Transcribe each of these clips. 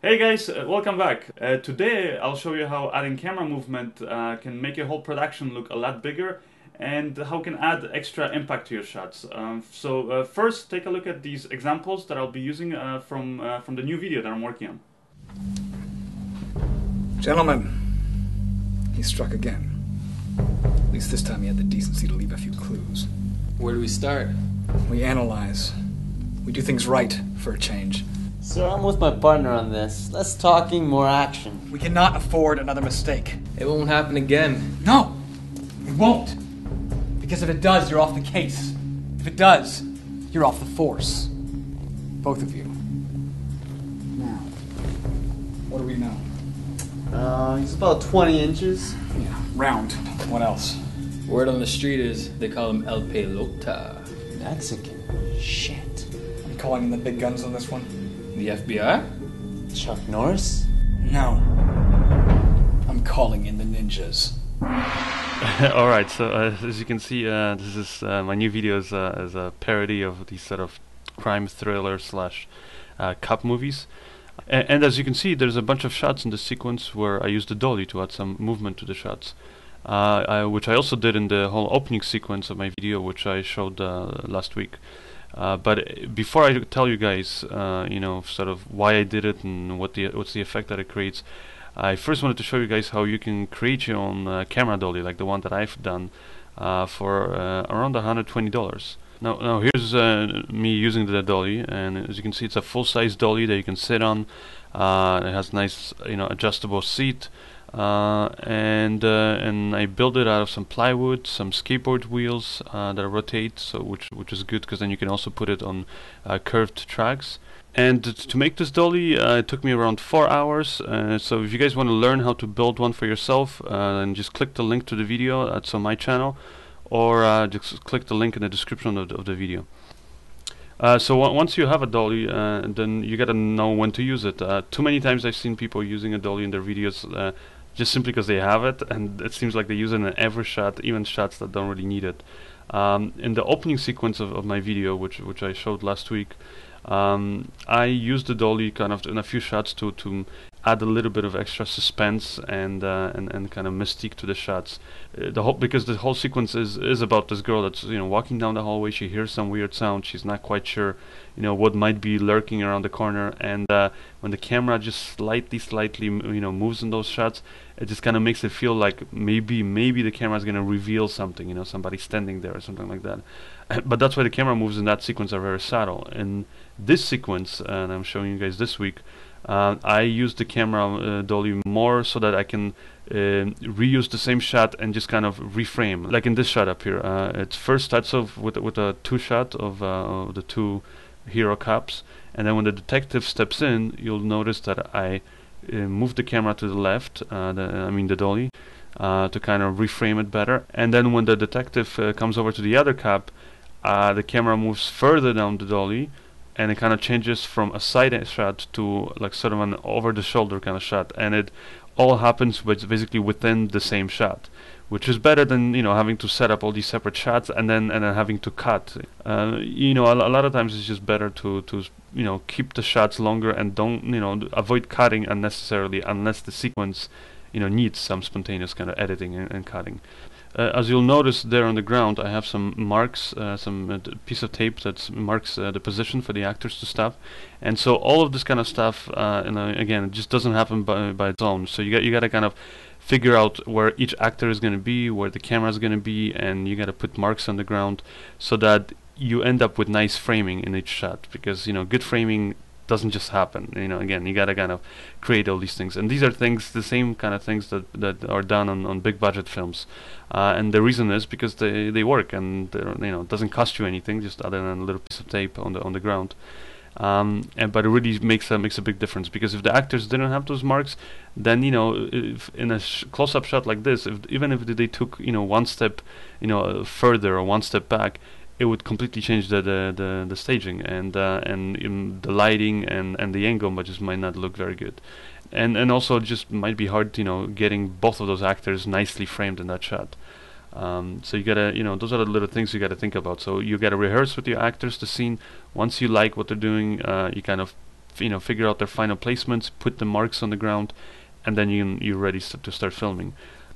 Hey guys, welcome back. Today I'll show you how adding camera movement can make your whole production look a lot bigger and how it can add extra impact to your shots. First, take a look at these examples that I'll be using from the new video that I'm working on. Gentlemen, he struck again. At least this time he had the decency to leave a few clues. Where do we start? We analyze. We do things right for a change. Sir, I'm with my partner on this. Less talking, more action. We cannot afford another mistake. It won't happen again. No, it won't. Because if it does, you're off the case. If it does, you're off the force. Both of you. Now, what do we know? He's about 20 inches. Yeah, round. What else? Word on the street is they call him El Pelota. Mexican. Shit. I'm calling in the big guns on this one. The FBI? Chuck Norris? No. I'm calling in the ninjas. Alright, so as you can see, this is my new video is a parody of these sort of crime thriller slash cop movies. And as you can see, there's a bunch of shots in the sequence where I used the dolly to add some movement to the shots. Which I also did in the whole opening sequence of my video, which I showed last week. But before I tell you guys, sort of why I did it and what's the effect that it creates, I first wanted to show you guys how you can create your own camera dolly, like the one that I've done, for around $120. Now here's me using the dolly, and as you can see, it's a full-size dolly that you can sit on. It has nice, adjustable seat. And I built it out of some plywood, some skateboard wheels that rotate, so which is good because then you can also put it on curved tracks. And to make this dolly, it took me around 4 hours. So if you guys want to learn how to build one for yourself, then just click the link to the video that's on my channel, or just click the link in the description of the video. So once you have a dolly, then you gotta know when to use it. Too many times I've seen people using a dolly in their videos just simply because they have it, and it seems like they use it in every shot, even shots that don't really need it. In the opening sequence of my video, which I showed last week, I used the dolly kind of in a few shots to add a little bit of extra suspense and kind of mystique to the shots. Because the whole sequence is about this girl that's walking down the hallway. She hears some weird sound. She's not quite sure what might be lurking around the corner, and when the camera just slightly moves in those shots, it just kind of makes it feel like maybe the camera is going to reveal something, somebody standing there or something like that. But that's why the camera moves in that sequence are very subtle. In this sequence, and I'm showing you guys this week, I use the camera dolly more so that I can reuse the same shot and just kind of reframe. Like in this shot up here, it first starts off with a two-shot of the two hero cops, and then when the detective steps in, you'll notice that I move the camera to the left, the dolly, to kind of reframe it better. And then when the detective comes over to the other cop, the camera moves further down the dolly, and it kind of changes from a side shot to like sort of an over-the-shoulder kind of shot, and it all happens basically within the same shot, which is better than having to set up all these separate shots and then having to cut. A lot of times it's just better to keep the shots longer and don't avoid cutting unnecessarily unless the sequence needs some spontaneous kind of editing and cutting. As you'll notice there on the ground, I have some marks, some piece of tape that marks the position for the actors to stop, and so all of this kind of stuff, again, it just doesn't happen by its own. So you got to kind of figure out where each actor is going to be, where the camera is going to be, and you got to put marks on the ground so that you end up with nice framing in each shot. Because good framing doesn't just happen. Again, you gotta kind of create all these things, and these are the same kind of things that are done on big budget films, and the reason is because they work, and it doesn't cost you anything, just other than a little piece of tape on the ground. But it really makes a big difference, because if the actors didn't have those marks, then if in a close-up shot like this, even if they took one step further or one step back, it would completely change the staging and the lighting and the angle, but just might not look very good. And also it just might be hard, getting both of those actors nicely framed in that shot. So you gotta, those are the little things you gotta think about. So you gotta rehearse with your actors the scene. Once you like what they're doing, you kind of figure out their final placements, put the marks on the ground, and then you're ready to start filming.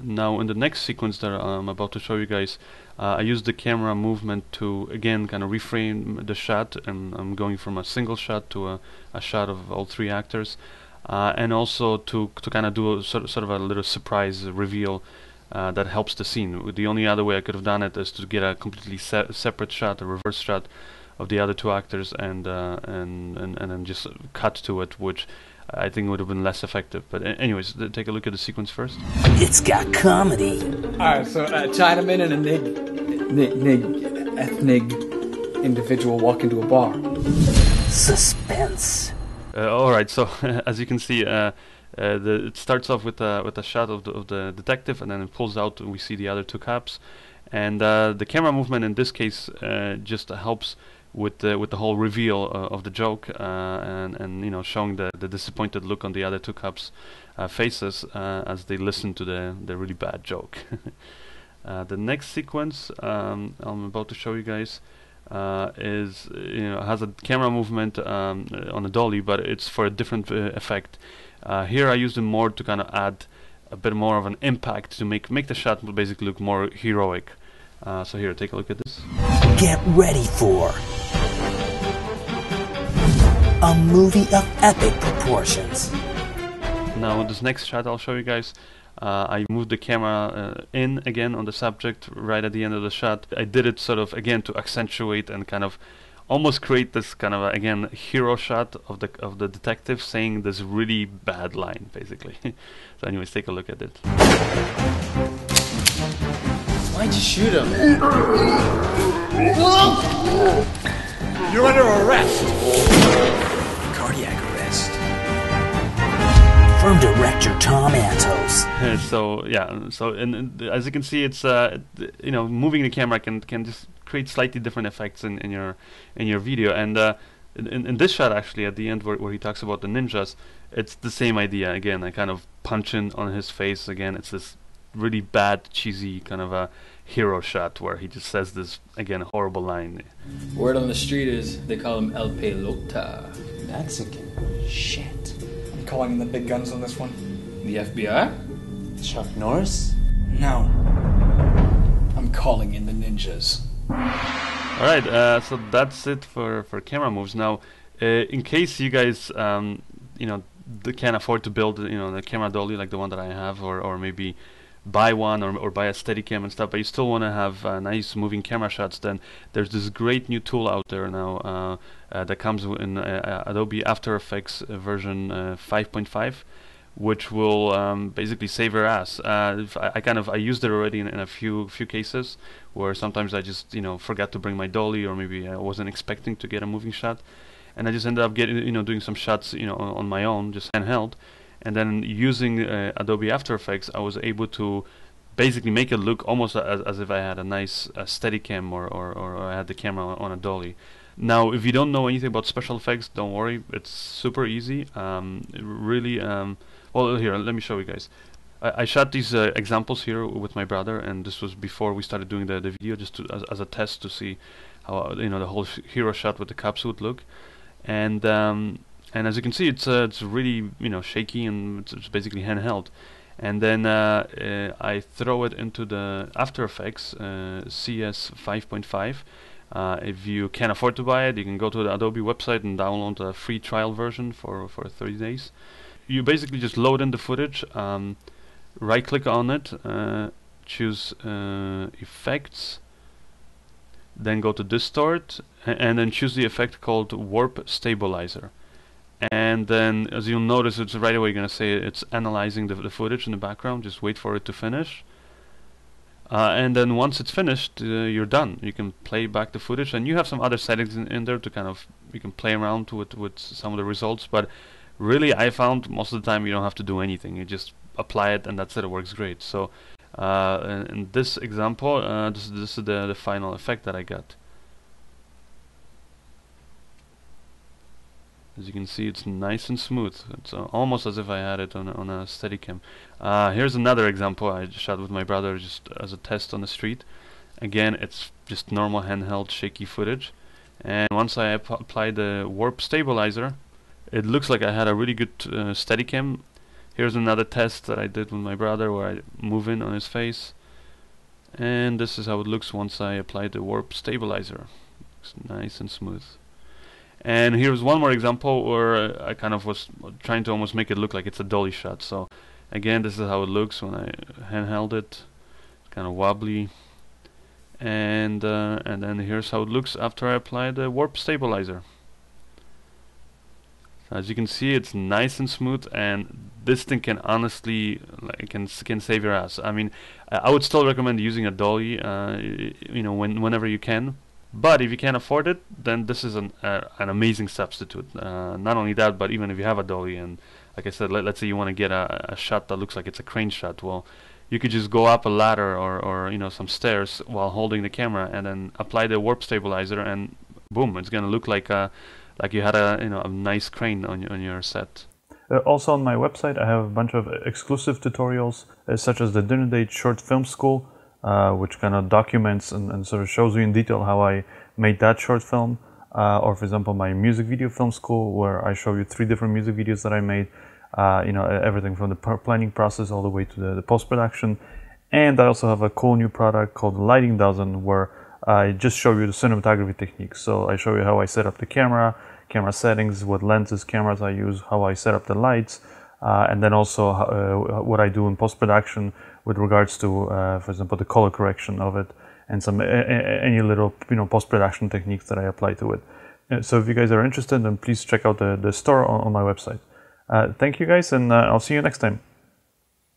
Now in the next sequence that I'm about to show you guys, I use the camera movement to again kind of reframe the shot, and I'm going from a single shot to a shot of all three actors, and also to kind of do a sort of a little surprise reveal that helps the scene. The only other way I could have done it is to get a completely separate shot, a reverse shot of the other two actors, and then just cut to it, which I think would have been less effective. But anyways, take a look at the sequence first. It's got comedy. Alright, so a Chinaman and a ethnic individual walk into a bar. Suspense. Alright, so as you can see, it starts off with a shot of the detective, and then it pulls out and we see the other two cops. And the camera movement in this case just helps with the whole reveal of the joke, and showing the disappointed look on the other two cops' faces as they listen to the really bad joke. The next sequence I'm about to show you guys is has a camera movement on a dolly, but it's for a different effect. Here I used it more to kind of add a bit more of an impact to make the shot basically look more heroic. So here, take a look at this. Get ready for a movie of epic proportions. Now this next shot I'll show you guys, I moved the camera in again on the subject right at the end of the shot. I did it sort of again to accentuate and kind of almost create this kind of again hero shot of the detective saying this really bad line basically. So anyways, take a look at it. Why'd you shoot him? You're under arrest. Cardiac arrest. From director Tom Antos. So yeah, so and as you can see, it's moving the camera can just create slightly different effects in your video. And in this shot actually at the end where he talks about the ninjas, it's the same idea again. I kind of punch in on his face again. It's this really bad cheesy kind of a hero shot where he just says this again horrible line. Word on the street is they call him El Pelota. Mexican. Shit. I'm calling in the big guns on this one. The FBI? Chuck Norris? No. I'm calling in the ninjas. Alright, so that's it for camera moves. Now, in case you guys can't afford to build the camera dolly like the one that I have, or maybe buy one or buy a Steadicam and stuff, but you still want to have nice moving camera shots, then there's this great new tool out there now that comes in Adobe After Effects version 5.5, which will basically save your ass. I used it already in a few cases where sometimes I just forgot to bring my dolly, or maybe I wasn't expecting to get a moving shot, and I just ended up getting doing some shots on my own, just handheld. And then using Adobe After Effects, I was able to basically make it look almost as if I had a nice Steadicam or I had the camera on a dolly. Now, if you don't know anything about special effects, don't worry, it's super easy. Really, well, here, let me show you guys. I shot these examples here with my brother, and this was before we started doing the video, just as a test to see how the whole hero shot with the cops would look. And as you can see, it's really shaky, and it's basically handheld. And then I throw it into the After Effects CS 5.5. If you can't afford to buy it, you can go to the Adobe website and download a free trial version for 30 days. You basically just load in the footage, right-click on it, choose Effects, then go to Distort, and then choose the effect called Warp Stabilizer. And then, as you'll notice, it's right away going to say it's analyzing the footage in the background. Just wait for it to finish. And then once it's finished, you're done. You can play back the footage, and you have some other settings in there to kind of, you can play around with some of the results. But really, I found most of the time you don't have to do anything. You just apply it, and that's it. It works great. So in this example, this is the final effect that I got. As you can see, it's nice and smooth. It's almost as if I had it on a Steadicam. Here's another example I shot with my brother just as a test on the street. Again, it's just normal handheld shaky footage. And once I apply the warp stabilizer, it looks like I had a really good Steadicam. Here's another test that I did with my brother where I move in on his face. And this is how it looks once I apply the warp stabilizer. It's nice and smooth. And here's one more example where I kind of was trying to almost make it look like it's a dolly shot. So again, this is how it looks when I handheld it. It's kind of wobbly. And then here's how it looks after I apply the warp stabilizer. So as you can see, it's nice and smooth, and this thing can honestly can save your ass. I mean, I would still recommend using a dolly, you know, whenever you can. But if you can't afford it, then this is an amazing substitute. Not only that, but even if you have a dolly, and like I said, let's say you want to get a shot that looks like it's a crane shot, well, you could just go up a ladder or you know, some stairs while holding the camera, and then apply the warp stabilizer, and boom, it's gonna look like you had a nice crane on your set. Also on my website, I have a bunch of exclusive tutorials, such as the Dinner Date Short Film School, which kind of documents and sort of shows you in detail how I made that short film. Or for example, my music video film school, where I show you 3 different music videos that I made. You know, everything from the planning process all the way to the post-production. And I also have a cool new product called Lighting Dozen, where I just show you the cinematography techniques. So I show you how I set up the camera settings, what lenses, cameras I use, how I set up the lights, and then also what I do in post-production with regards to, for example, the color correction of it, and some any little post-production techniques that I apply to it. So if you guys are interested, then please check out the store on my website. Thank you guys, and I'll see you next time.